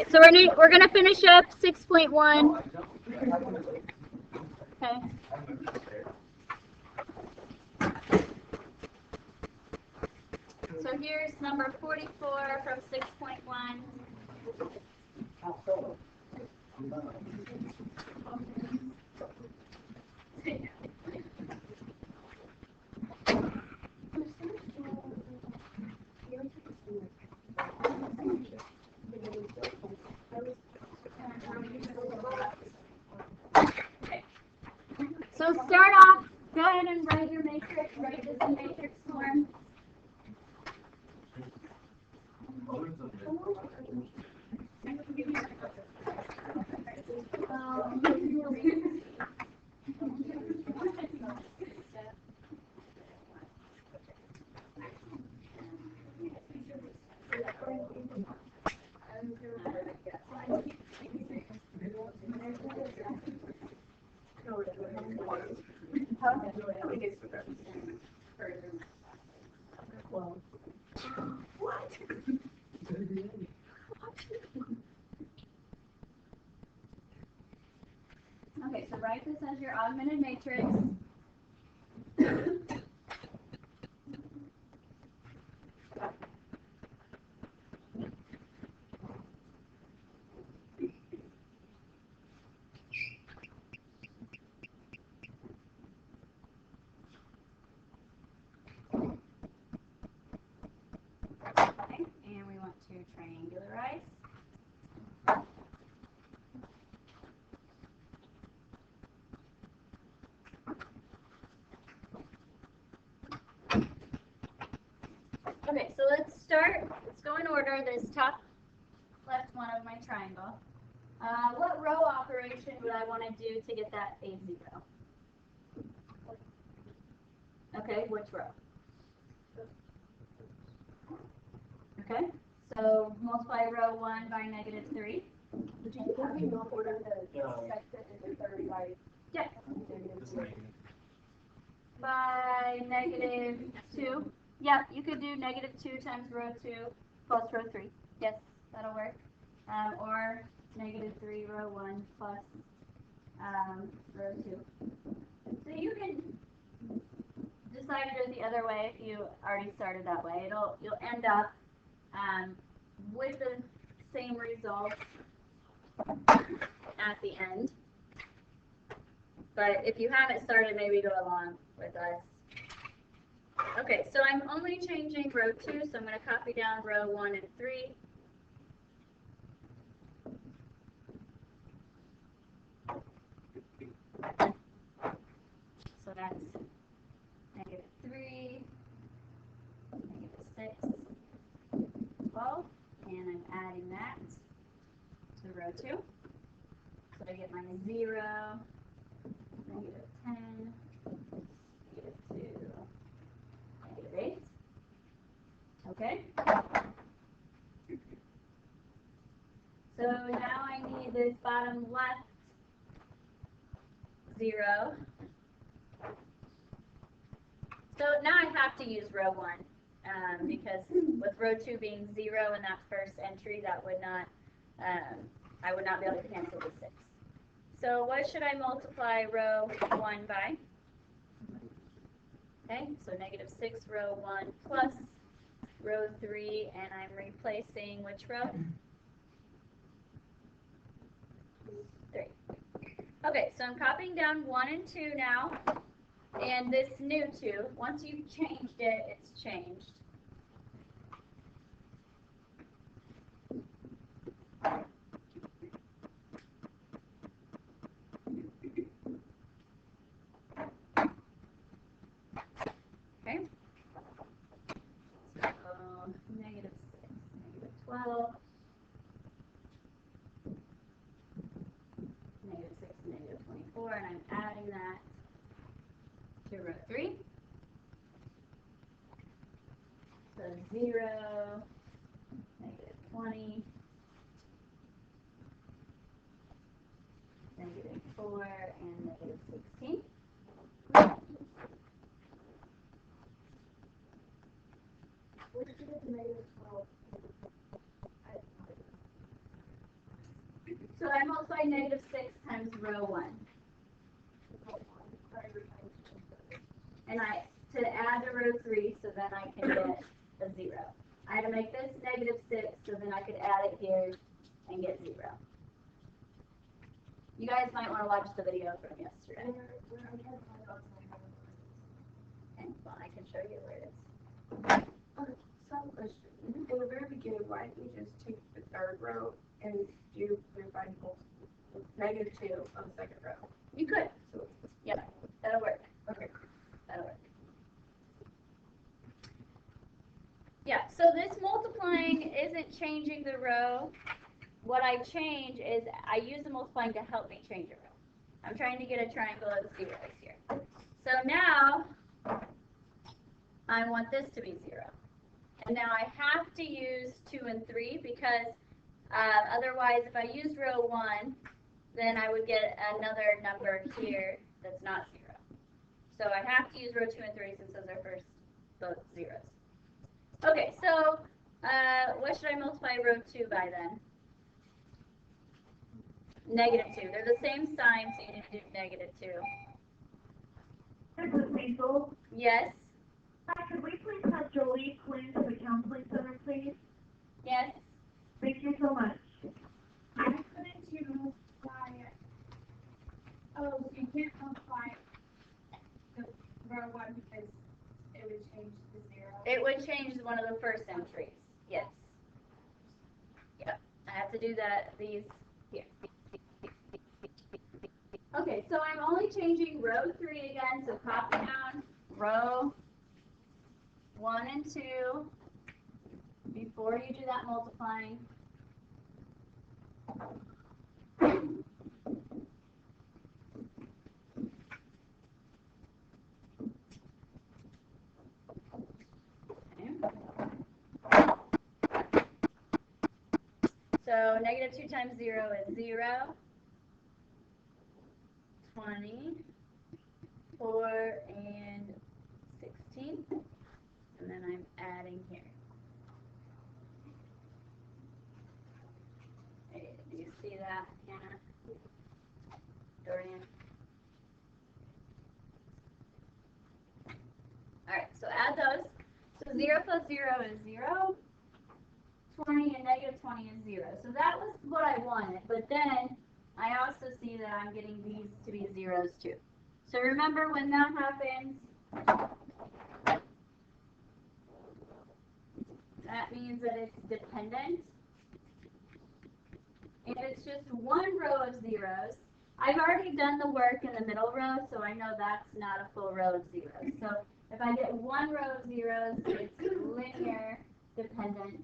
so we're gonna finish up 6.1. Okay. So here's number 44 from 6.1. So start off, go ahead and write your matrix, write this in matrix form. Okay, so write this as your augmented matrix. Okay, and we want to triangularize. Okay, so let's start. Let's go in order. This top left one of my triangle. What row operation would I want to do to get that A0? Okay, which row? Okay, so multiply row 1 by -3. Would you have me not order the second and the third by Yeah. By -2. Yeah, you could do -2 times row 2 plus row 3. Yes, that'll work. Or -3 row 1 plus row 2. So you can decide to do it the other way if you already started that way. You'll end up with the same result at the end. But if you haven't started, maybe go along with us. Okay, so I'm only changing row 2, so I'm going to copy down row 1 and 3. So that's -3, -6, 12, and I'm adding that to row 2. So I get -0, -10, -2, -8. Okay? So now I need this bottom left 0. So now I have to use row 1 because with row 2 being 0 in that first entry, that would not, I would not be able to cancel the 6. So what should I multiply row 1 by? Okay, so -6 row 1 plus row 3, and I'm replacing which row? 3. Okay, so I'm copying down 1 and 2 now, and this new 2, once you've changed it, it's changed. Okay, so -6, -12, -6, -24, and I'm adding that to row 3. So 0, -20, -4, and -16. What did you get to -12? So I multiply negative 6 times row 1. And to add to row 3, so then I can get a 0. I had to make this negative 6, so then I could add it here and get 0. You guys might want to watch the video from yesterday. And well, I can show you where it is. Some question. In the very beginning, why didn't we just take the third row and do divide negative 2 on the second row? You could. Yeah, that'll work. Okay. That'll work. Yeah, so this multiplying isn't changing the row. What I change is I use the multiplying to help me change a row. I'm trying to get a triangle of zeros here. So now I want this to be 0. And now I have to use 2 and 3 because otherwise if I use row 1, then I would get another number here that's not 0. So I have to use row 2 and 3 since those are first both zeros. Okay, so what should I multiply row 2 by then? Negative 2. They're the same sign, so you need to do negative 2. This is Cecil. Yes? Hi, could we please have Jolie clean to the counseling center, please? Yes? Thank you so much. I couldn't you multiply it? Oh, you can't multiply the row 1 because it would change the 0. It would change one of the first entries. Yes. Yep. I have to do these here. Okay, so I'm only changing row 3 again, so copy down row 1 and 2 before you do that multiplying. So negative 2 times 0 is 0, 20, 4, and 16. And then I'm adding here. Hey, do you see that, Hannah? Dorian? Alright, so add those. So 0 plus 0 is 0. 20 and negative 20 is 0. So that was what I wanted, but then I also see that I'm getting these to be zeros too. So remember when that happens, that means that it's dependent. And it's just one row of zeros. I've already done the work in the middle row, so I know that's not a full row of zeros. So if I get one row of zeros, it's linear dependent.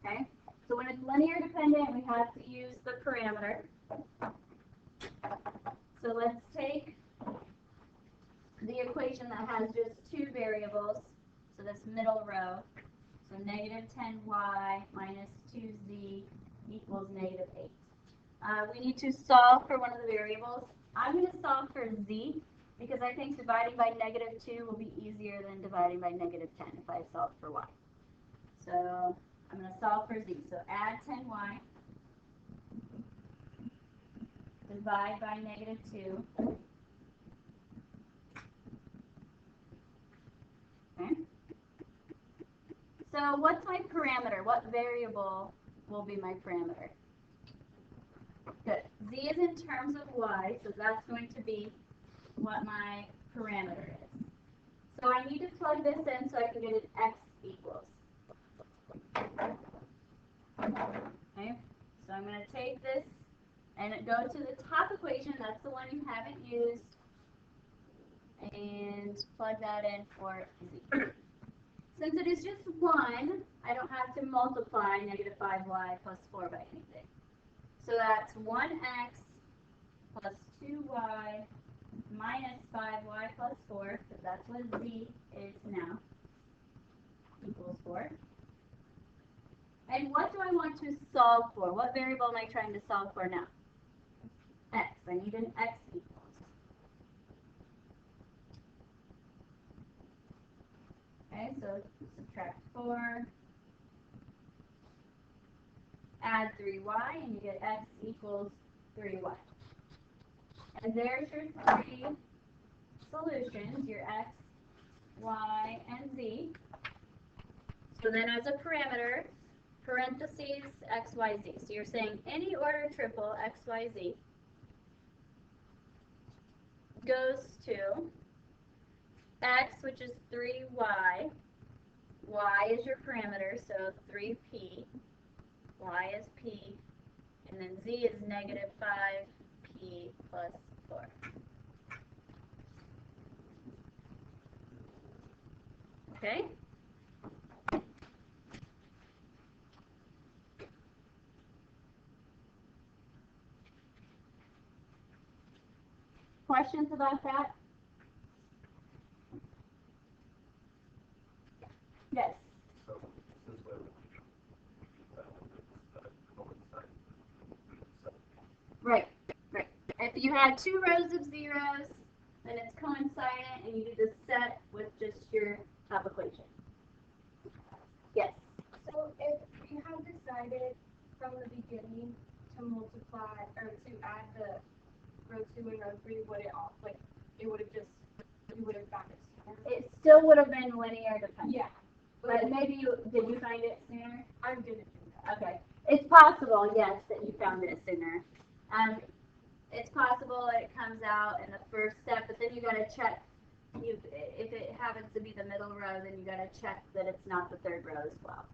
Okay, so when it's linear dependent, we have to use the parameter. So let's take the equation that has just 2 variables, so this middle row. So negative 10y minus 2z equals negative 8. We need to solve for one of the variables. I'm going to solve for z because I think dividing by negative 2 will be easier than dividing by negative 10 if I solve for y. So I'm going to solve for z. So add 10y, divide by negative 2. Okay. So what's my parameter? What variable will be my parameter? Good. Z is in terms of y, so that's going to be what my parameter is. So I need to plug this in so I can get an x equals. Okay, so I'm going to take this and go to the top equation, that's the one you haven't used, and plug that in for z. Since it is just 1, I don't have to multiply negative 5y plus 4 by anything. So that's 1x plus 2y minus 5y plus 4, because that's what z is now, equals 4. And what do I want to solve for? What variable am I trying to solve for now? X. I need an x equals. Okay, so subtract 4. add 3y, and you get x equals 3y. And there's your three solutions, your x, y, and z. So then as a parameter, parentheses, x, y, z. So you're saying any order triple, x, y, z, goes to x, which is 3y. Y is your parameter, so 3p. Y is p. And then z is negative 5p plus 4. Okay? Questions about that? Yes. Right, right. If you had two rows of zeros, then it's coincident, and you do the set with just your top equation. Yes. So if you had decided from the beginning to multiply or to add the row 2 and row 3, would it all like it would have just you would have found it sooner? It still would have been linear dependent. Yeah. But maybe did you find it sooner? I didn't do that. Okay. It's possible, yes, that you found it sooner. It's possible that it comes out in the first step, but then you got to check. If it happens to be the middle row, then you got to check that it's not the third row as well.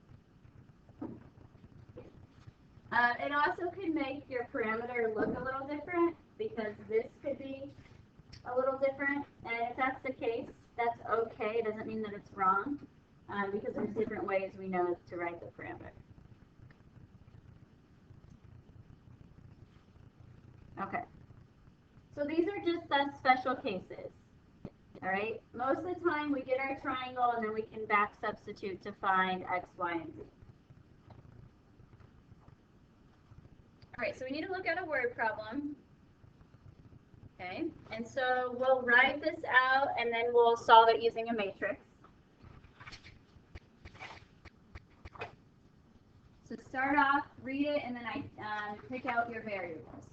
It also could make your parameter look a little different because this could be a little different. And if that's the case, that's okay. It doesn't mean that it's wrong because there's different ways we know to write the parameter. Okay. So these are just the special cases. All right. Most of the time we get our triangle and then we can back substitute to find x, y, and z. All right, so we need to look at a word problem. Okay, and so we'll write this out and then we'll solve it using a matrix. So start off, read it, and then I pick out your variables.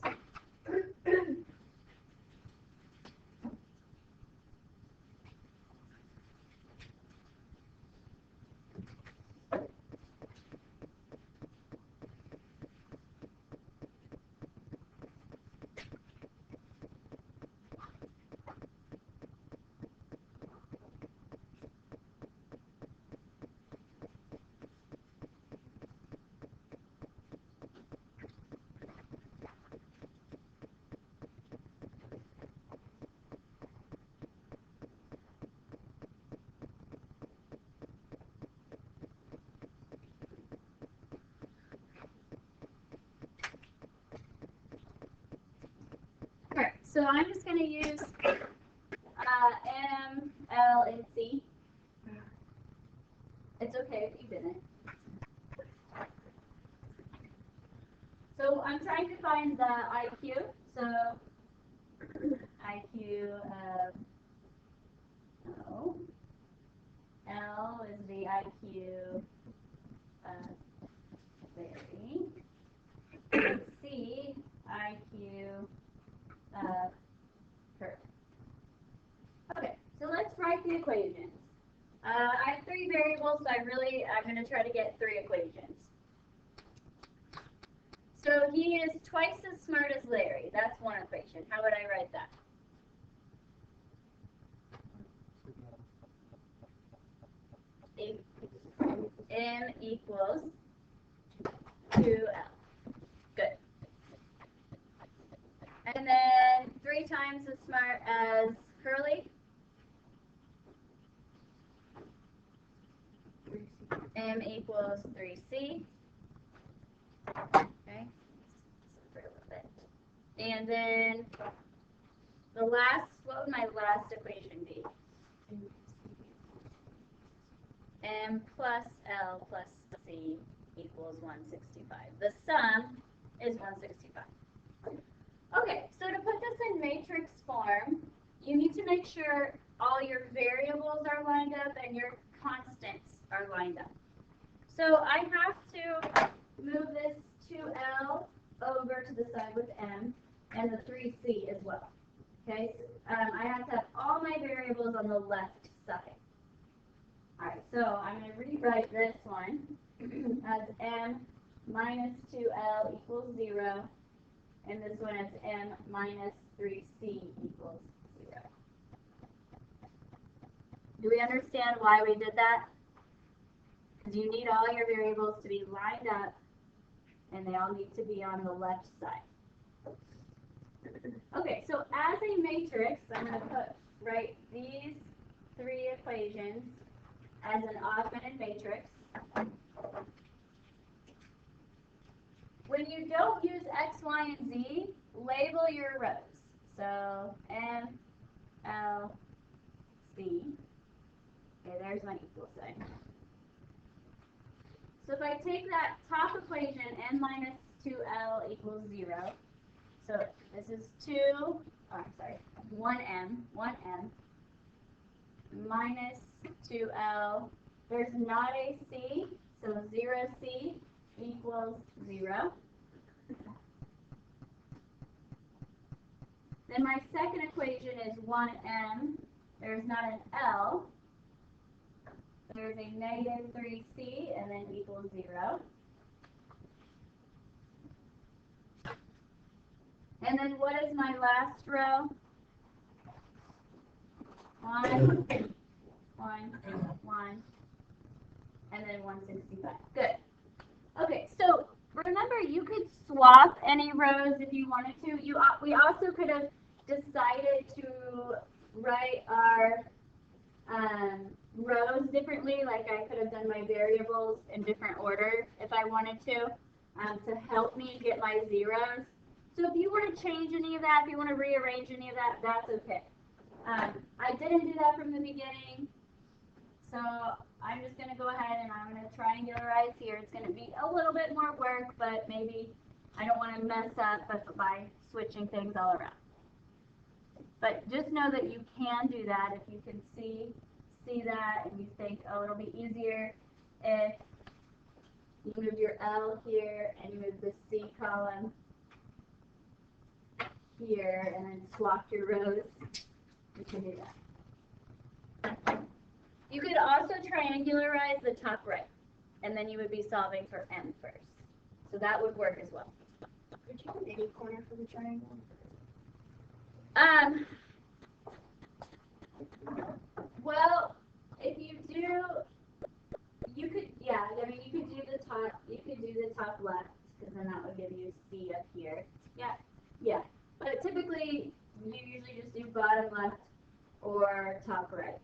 Alright, so I'm just going to use M, L, and C. It's okay if you didn't. So I'm trying to find the IQ. So IQ of O. L is the IQ of Larry. And C, IQ of her. Okay, so let's write the equations. I have three variables, so I'm going to try to get three equations. So he is twice as smart as Larry. That's one equation. How would I write that? M equals 2L. Good. And then 3 times as smart as Curly. M equals 3C. Okay. For a little bit. And then the last, what would my last equation be? M plus L plus C equals 165. The sum is 165. Okay, so to put this in matrix form, you need to make sure all your variables are lined up and your constants are lined up. So I have to move this 2 left side. Alright, so I'm going to rewrite this one as m minus 2l equals 0, and this one as m minus 3c equals 0. Do we understand why we did that? Because you need all your variables to be lined up, and they all need to be on the left side. Okay, so as a matrix, I'm going to write these three equations as an augmented matrix. When you don't use x, y, and z, label your rows. So m, l, c. Okay, there's my equal sign. So if I take that top equation, m minus 2l equals 0. So this is 1m minus 2l. There's not a c, so 0c equals 0. Then my second equation is 1m. There's not an l. There's a negative 3c, and then equals 0. And then what is my last row? 1, 1, 1, and then 165. Good. Okay, so remember you could swap any rows if you wanted to. We also could have decided to write our rows differently, like I could have done my variables in different order if I wanted to help me get my zeros. So if you want to change any of that, if you want to rearrange any of that, that's okay. I didn't do that from the beginning, so I'm just going to go ahead and I'm going to triangularize here. It's going to be a little bit more work, but maybe I don't want to mess up by switching things all around. But just know that you can do that if you can see that and you think, oh, it'll be easier if you move your L here and you move the C column here and then swap your rows. You can do that. You could also triangularize the top right, and then you would be solving for M first. So that would work as well. Could you do any corner for the triangle? Well, if you do, you could, yeah, I mean, you could do the top left, because then that would give you C up here. Yeah. But typically, you usually just do bottom left or top right.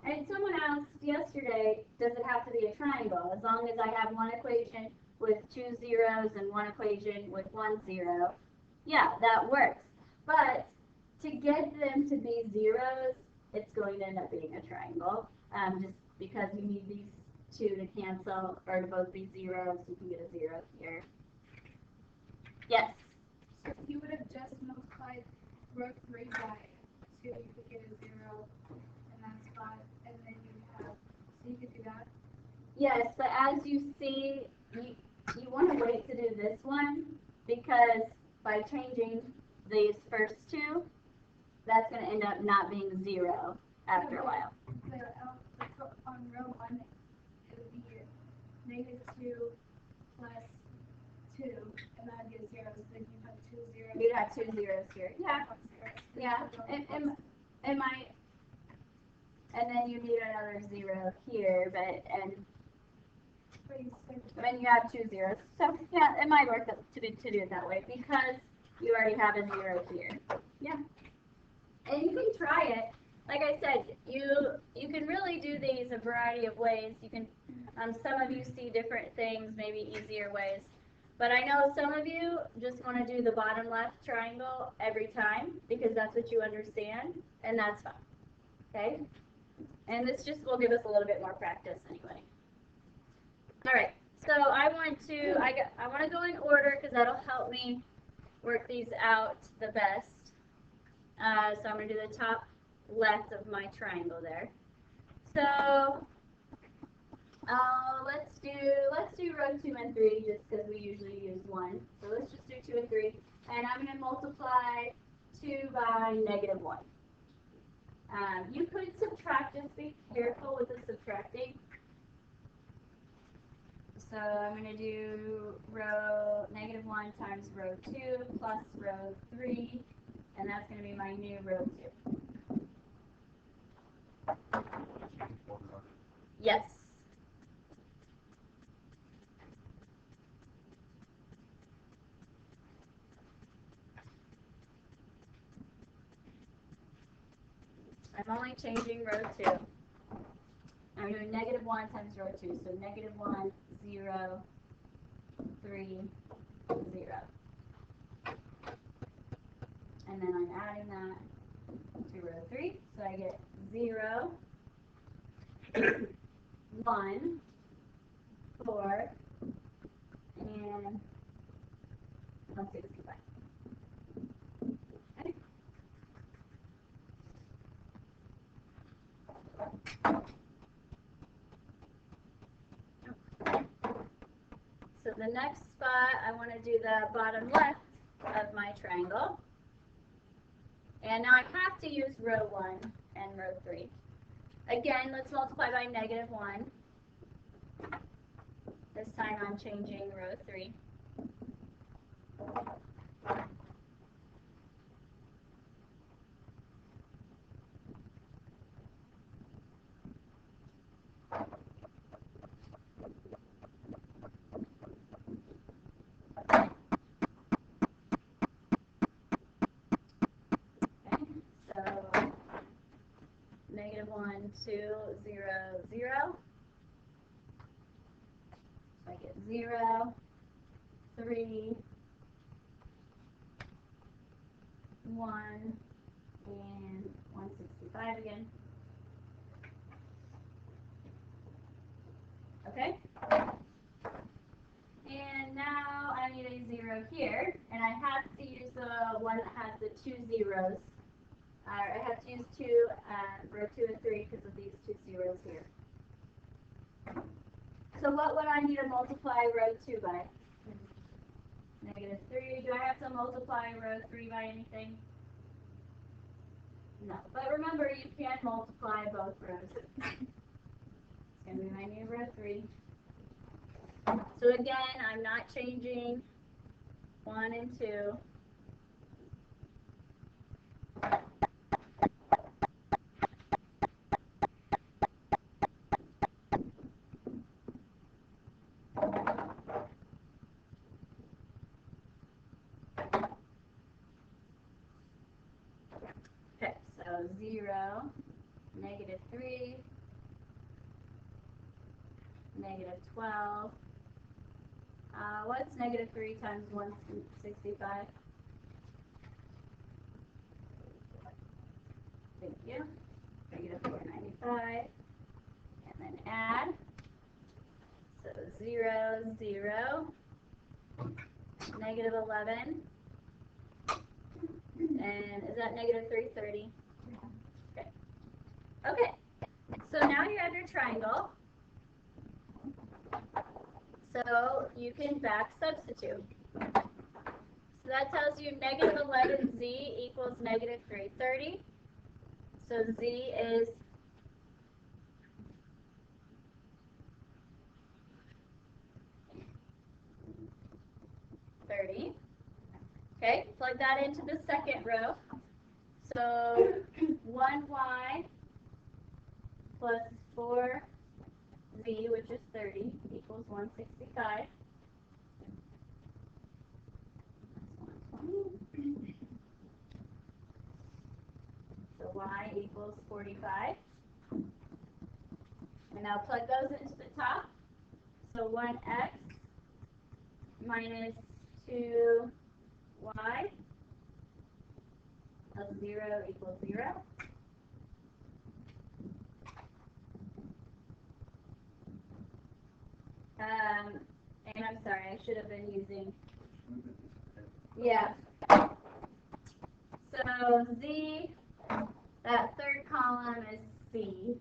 And someone asked yesterday, does it have to be a triangle? As long as I have one equation with 2 zeros and one equation with 1 0, yeah, that works. But to get them to be zeros, it's going to end up being a triangle, just because you need these two to cancel, or to both be zeros, you can get a 0 here. Yes? So if you would have just multiplied row 3 by 2, you could get a 0, and that's 5, and then you have, so you could do that? Yes, but as you see, you want to wait to do this one, because by changing these first two, that's going to end up not being 0 after a while. On row 1, it would be negative 2 plus 2, and that would be a 0, so then you'd have 2 zeros. You'd have 2 zeros here. Yeah. And then you need another 0 here, and you have 2 zeros. So yeah, it might work to do it that way, because you already have a 0 here. Yeah. And you can try it. Like I said, you can really do these a variety of ways. You can, some of you see different things, maybe easier ways. But I know some of you just want to do the bottom left triangle every time because that's what you understand, and that's fine. Okay? And this just will give us a little bit more practice anyway. All right. So I want to go in order because that'll help me work these out the best. So I'm going to do the top left of my triangle there. So let's do row 2 and 3 just because we usually use 1. So let's just do 2 and 3. And I'm going to multiply 2 by negative 1. You could subtract, just be careful with the subtracting. So I'm going to do row -1 times row 2 plus row 3, and that's going to be my new row 2. Yes. I'm only changing row 2. I'm doing -1 times row 2, so -1, 0, 3, 0. And then I'm adding that to row 3, so I get 0, 1, 4, and 165. Okay. So the next spot, I want to do the bottom left of my triangle. And now I have to use row 1 and row 3. Again, let's multiply by -1. This time I'm changing row 3. So -1, 2, 0, 0. So I get 0, 3, 1, and 165 again. Okay? And now I need a 0 here, and I have to use the one that has the 2 zeros. I have to use 2, row 2 and 3 because of these 2 zeros here. So what would I need to multiply row 2 by? -3. Do I have to multiply row 3 by anything? No. But remember, you can multiply both rows. It's going to be my new row 3. So again, I'm not changing 1 and 2. Okay, so 0, -3, -12. What's -3 times 165? Thank you. -495. And then add. So 0, 0, -11. And is that -330? Okay. Okay. So now you have your triangle. So you can back substitute. So that tells you -11z equals -330. So z is 30. Okay, plug that into the second row. So 1y plus 4z, which is 30, equals 165. So y equals 45. And now plug those into the top. So 1x minus 2y plus 0 equals 0. And I'm sorry, I should have been using, yeah. So z, that third column is c.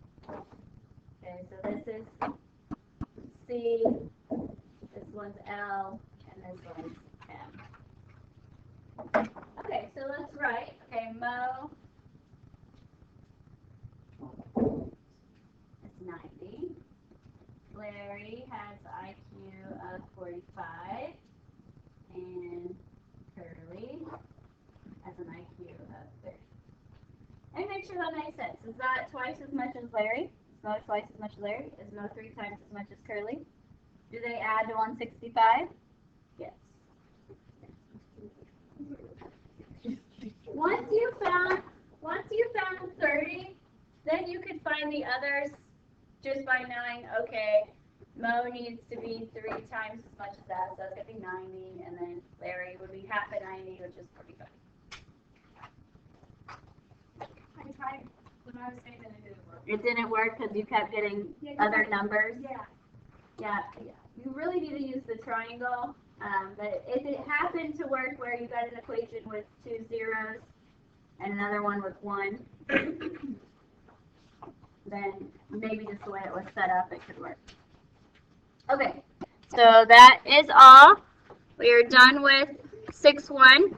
Okay, so this is c, this one's L, and this one's M. Okay, so let's write, okay, mo 90. Larry has IQ of 45. And Curly has an IQ of 30. And make sure that makes sense. Is that twice as much as Larry? Is Mo twice as much as Larry? Is Mo 3 times as much as Curly? Do they add to 165? Yes. Once you found 30, then you could find the others just by knowing, okay, Mo needs to be 3 times as much as that, so that's going to be 90, and then Larry would be half of 90, which is 45. I tried when I was saying that it didn't work. It didn't work because you kept getting other numbers? Yeah. Yeah. You really need to use the triangle, but if it happened to work where you got an equation with 2 zeros and another one with 1, then maybe just the way it was set up, it could work. Okay, so that is all. We are done with 6-1.